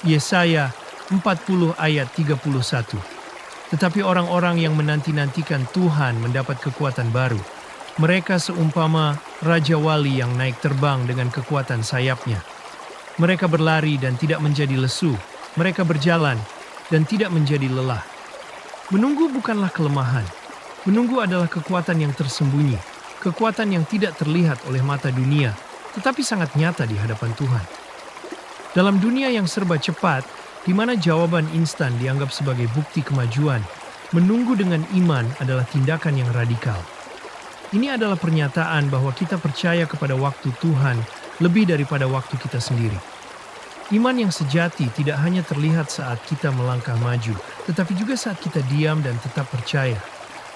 Yesaya 40 ayat 31. Tetapi orang-orang yang menanti-nantikan Tuhan mendapat kekuatan baru. Mereka seumpama Raja Wali yang naik terbang dengan kekuatan sayapnya. Mereka berlari dan tidak menjadi lesu. Mereka berjalan dan tidak menjadi lelah. Menunggu bukanlah kelemahan. Menunggu adalah kekuatan yang tersembunyi. Kekuatan yang tidak terlihat oleh mata dunia, tetapi sangat nyata di hadapan Tuhan. Dalam dunia yang serba cepat, di mana jawaban instan dianggap sebagai bukti kemajuan, menunggu dengan iman adalah tindakan yang radikal. Ini adalah pernyataan bahwa kita percaya kepada waktu Tuhan lebih daripada waktu kita sendiri. Iman yang sejati tidak hanya terlihat saat kita melangkah maju, tetapi juga saat kita diam dan tetap percaya.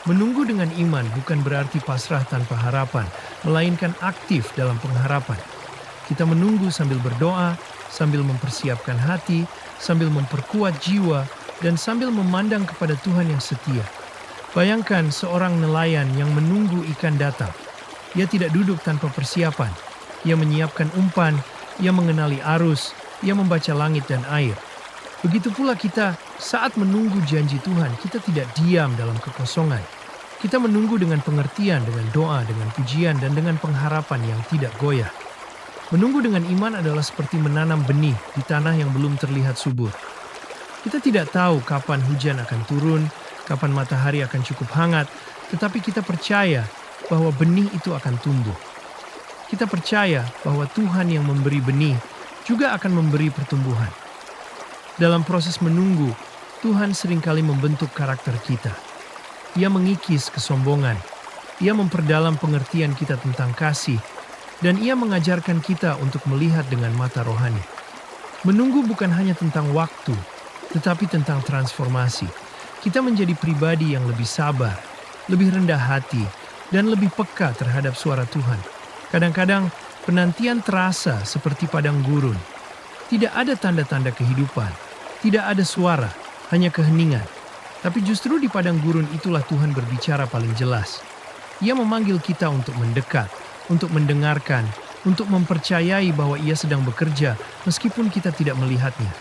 Menunggu dengan iman bukan berarti pasrah tanpa harapan, melainkan aktif dalam pengharapan. Kita menunggu sambil berdoa, sambil mempersiapkan hati, sambil memperkuat jiwa, dan sambil memandang kepada Tuhan yang setia. Bayangkan seorang nelayan yang menunggu ikan datang. Ia tidak duduk tanpa persiapan. Ia menyiapkan umpan, ia mengenali arus, ia membaca langit dan air. Begitu pula kita, saat menunggu janji Tuhan, kita tidak diam dalam kekosongan. Kita menunggu dengan pengertian, dengan doa, dengan pujian, dan dengan pengharapan yang tidak goyah. Menunggu dengan iman adalah seperti menanam benih di tanah yang belum terlihat subur. Kita tidak tahu kapan hujan akan turun, kapan matahari akan cukup hangat, tetapi kita percaya bahwa benih itu akan tumbuh. Kita percaya bahwa Tuhan yang memberi benih juga akan memberi pertumbuhan. Dalam proses menunggu, Tuhan seringkali membentuk karakter kita. Ia mengikis kesombongan, Ia memperdalam pengertian kita tentang kasih, dan Ia mengajarkan kita untuk melihat dengan mata rohani. Menunggu bukan hanya tentang waktu, tetapi tentang transformasi. Kita menjadi pribadi yang lebih sabar, lebih rendah hati, dan lebih peka terhadap suara Tuhan. Kadang-kadang penantian terasa seperti padang gurun. Tidak ada tanda-tanda kehidupan, tidak ada suara, hanya keheningan. Tapi justru di padang gurun itulah Tuhan berbicara paling jelas. Ia memanggil kita untuk mendekat, untuk mendengarkan, untuk mempercayai bahwa Ia sedang bekerja meskipun kita tidak melihatnya.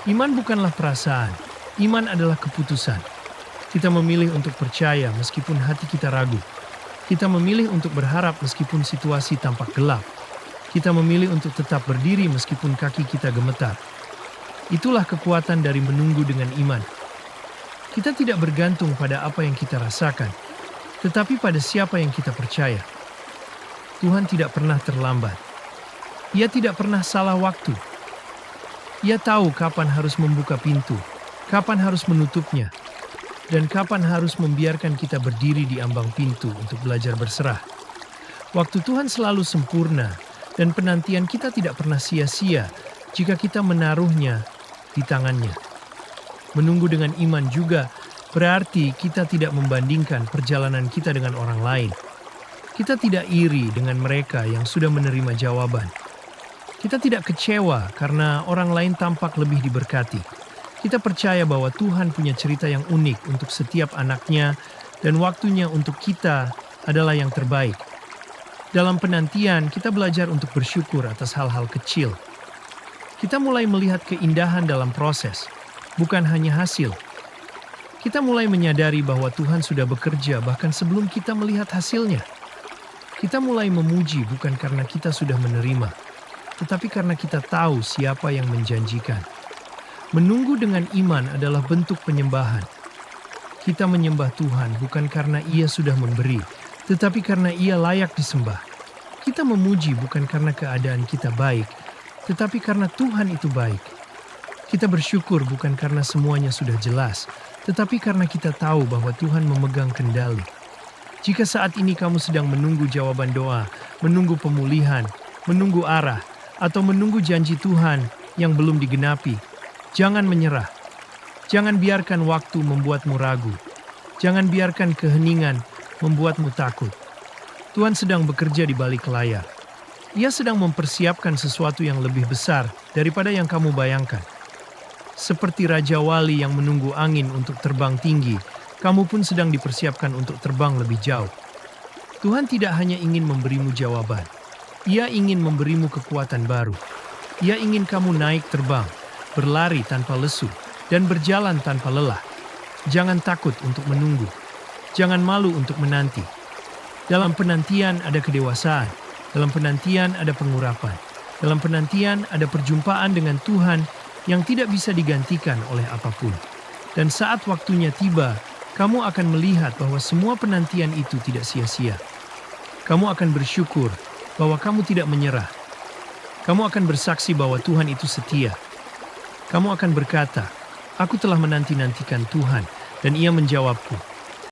Iman bukanlah perasaan, iman adalah keputusan. Kita memilih untuk percaya meskipun hati kita ragu. Kita memilih untuk berharap meskipun situasi tampak gelap. Kita memilih untuk tetap berdiri meskipun kaki kita gemetar. Itulah kekuatan dari menunggu dengan iman. Kita tidak bergantung pada apa yang kita rasakan, tetapi pada siapa yang kita percaya. Tuhan tidak pernah terlambat. Ia tidak pernah salah waktu. Ia tahu kapan harus membuka pintu, kapan harus menutupnya, dan kapan harus membiarkan kita berdiri di ambang pintu untuk belajar berserah. Waktu Tuhan selalu sempurna, dan penantian kita tidak pernah sia-sia jika kita menaruhnya di tangannya. Menunggu dengan iman juga berarti kita tidak membandingkan perjalanan kita dengan orang lain. Kita tidak iri dengan mereka yang sudah menerima jawaban. Kita tidak kecewa karena orang lain tampak lebih diberkati. Kita percaya bahwa Tuhan punya cerita yang unik untuk setiap anaknya dan waktunya untuk kita adalah yang terbaik. Dalam penantian, kita belajar untuk bersyukur atas hal-hal kecil. Kita mulai melihat keindahan dalam proses, bukan hanya hasil. Kita mulai menyadari bahwa Tuhan sudah bekerja bahkan sebelum kita melihat hasilnya. Kita mulai memuji bukan karena kita sudah menerima, tetapi karena kita tahu siapa yang menjanjikan. Menunggu dengan iman adalah bentuk penyembahan. Kita menyembah Tuhan bukan karena Ia sudah memberi, tetapi karena Ia layak disembah. Kita memuji bukan karena keadaan kita baik, tetapi karena Tuhan itu baik. Kita bersyukur bukan karena semuanya sudah jelas, tetapi karena kita tahu bahwa Tuhan memegang kendali. Jika saat ini kamu sedang menunggu jawaban doa, menunggu pemulihan, menunggu arah, atau menunggu janji Tuhan yang belum digenapi, jangan menyerah. Jangan biarkan waktu membuatmu ragu. Jangan biarkan keheningan membuatmu takut. Tuhan sedang bekerja di balik layar. Ia sedang mempersiapkan sesuatu yang lebih besar daripada yang kamu bayangkan. Seperti Raja Wali yang menunggu angin untuk terbang tinggi, kamu pun sedang dipersiapkan untuk terbang lebih jauh. Tuhan tidak hanya ingin memberimu jawaban. Ia ingin memberimu kekuatan baru. Ia ingin kamu naik terbang. berlari tanpa lesu, dan berjalan tanpa lelah. Jangan takut untuk menunggu. Jangan malu untuk menanti. Dalam penantian ada kedewasaan. Dalam penantian ada pengurapan. Dalam penantian ada perjumpaan dengan Tuhan yang tidak bisa digantikan oleh apapun. Dan saat waktunya tiba, kamu akan melihat bahwa semua penantian itu tidak sia-sia. Kamu akan bersyukur bahwa kamu tidak menyerah. Kamu akan bersaksi bahwa Tuhan itu setia. Kamu akan berkata, "Aku telah menanti-nantikan Tuhan," dan Ia menjawabku,